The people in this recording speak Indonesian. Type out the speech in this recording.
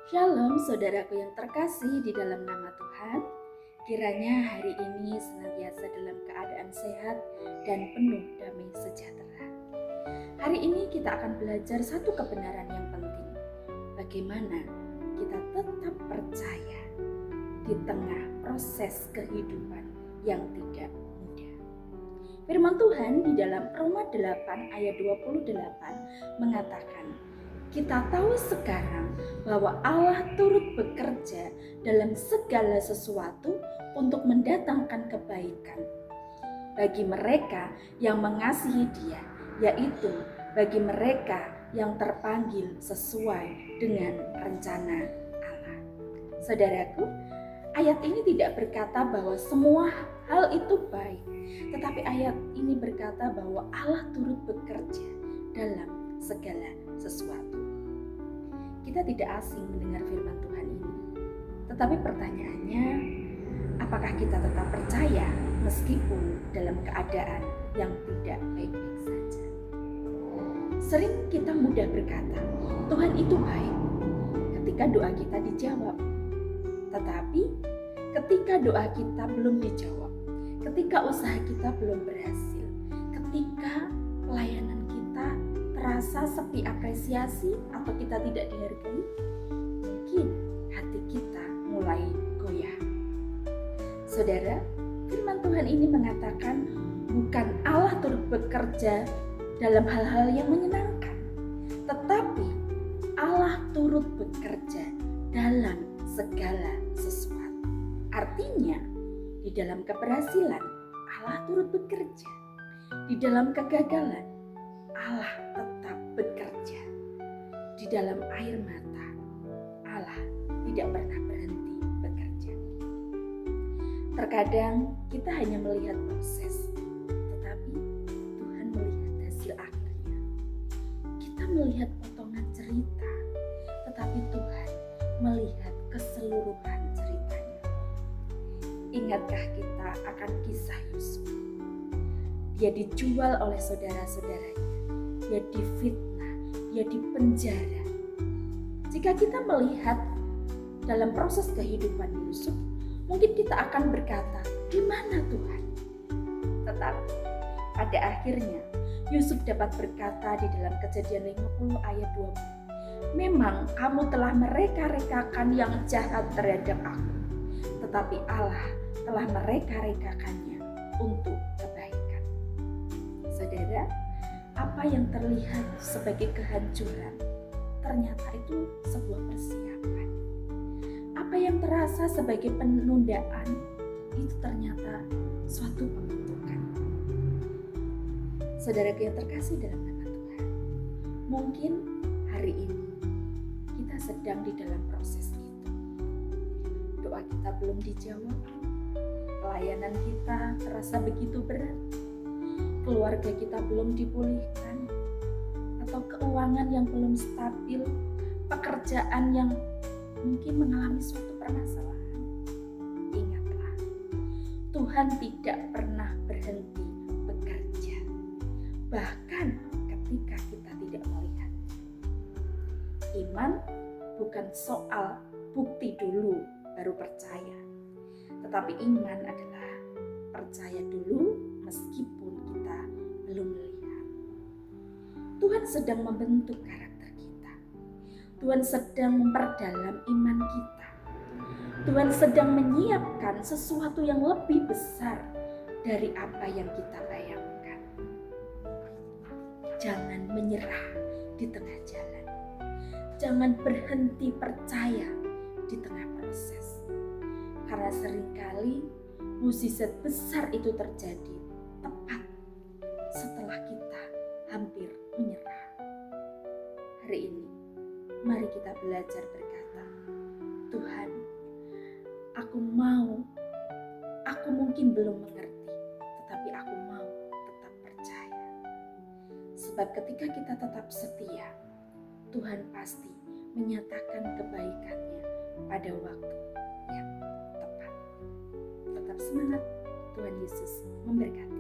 Shalom saudaraku yang terkasih di dalam nama Tuhan. Kiranya hari ini senantiasa dalam keadaan sehat dan penuh damai sejahtera. Hari ini kita akan belajar satu kebenaran yang penting. Bagaimana kita tetap percaya di tengah proses kehidupan yang tidak mudah. Firman Tuhan di dalam Roma 8 ayat 28 mengatakan, kita tahu sekarang bahwa Allah turut bekerja dalam segala sesuatu untuk mendatangkan kebaikan bagi mereka yang mengasihi Dia, yaitu bagi mereka yang terpanggil sesuai dengan rencana Allah. Saudaraku, ayat ini tidak berkata bahwa semua hal itu baik, tetapi ayat ini berkata bahwa Allah turut bekerja dalam segala sesuatu. Kita tidak asing mendengar firman Tuhan ini. Tetapi pertanyaannya, apakah kita tetap percaya meskipun dalam keadaan yang tidak baik-baik saja? Sering kita mudah berkata, Tuhan itu baik ketika doa kita dijawab. Tetapi ketika doa kita belum dijawab, ketika usaha kita belum berhasil, ketika pelayanan kita terasa sepi apresiasi atau kita tidak dihargai, mungkin hati kita mulai goyah. Saudara, firman Tuhan ini mengatakan bukan Allah turut bekerja dalam hal-hal yang menyenangkan, tetapi Allah turut bekerja dalam segala sesuatu. Artinya, di dalam keberhasilan Allah turut bekerja, di dalam kegagalan Allah tetap bekerja. Di dalam air mata, Allah tidak pernah berhenti bekerja. Terkadang kita hanya melihat proses, tetapi Tuhan melihat hasil akhirnya. Kita melihat potongan cerita, tetapi Tuhan melihat keseluruhan ceritanya. Ingatkah kita akan kisah Yusuf? Dia dijual oleh saudara-saudaranya. Dia difitnah, dia dipenjara. Jika kita melihat dalam proses kehidupan Yusuf, mungkin kita akan berkata, di mana Tuhan? Tetapi pada akhirnya Yusuf dapat berkata di dalam Kejadian 50 ayat 20, memang kamu telah mereka-rekakan yang jahat terhadap aku, tetapi Allah telah mereka-rekakannya untuk kebaikan. Saudara, apa yang terlihat sebagai kehancuran ternyata itu sebuah persiapan. Apa yang terasa sebagai penundaan itu ternyata suatu pembentukan. Saudaraku yang terkasih dalam nama Tuhan, mungkin hari ini kita sedang di dalam proses itu. Doa kita belum dijawab, pelayanan kita terasa begitu berat, keluarga kita belum dipulihkan, atau keuangan yang belum stabil, pekerjaan yang mungkin mengalami suatu permasalahan. Ingatlah, Tuhan tidak pernah berhenti bekerja, bahkan ketika kita tidak melihat. Iman bukan soal bukti dulu baru percaya, tetapi iman adalah percaya dulu meskipun kita belum melihat. Tuhan sedang membentuk karakter kita. Tuhan sedang memperdalam iman kita. Tuhan sedang menyiapkan sesuatu yang lebih besar dari apa yang kita bayangkan. Jangan menyerah di tengah jalan. Jangan berhenti percaya di tengah proses. Karena seringkali mukjizat besar itu terjadi tepat setelah kita hampir menyerah. Hari ini, mari kita belajar berkata, Tuhan, aku mungkin belum mengerti, tetapi aku mau tetap percaya. Sebab ketika kita tetap setia, Tuhan pasti menyatakan kebaikannya pada waktu yang tepat. Tetap semangat, Tuhan Yesus memberkati.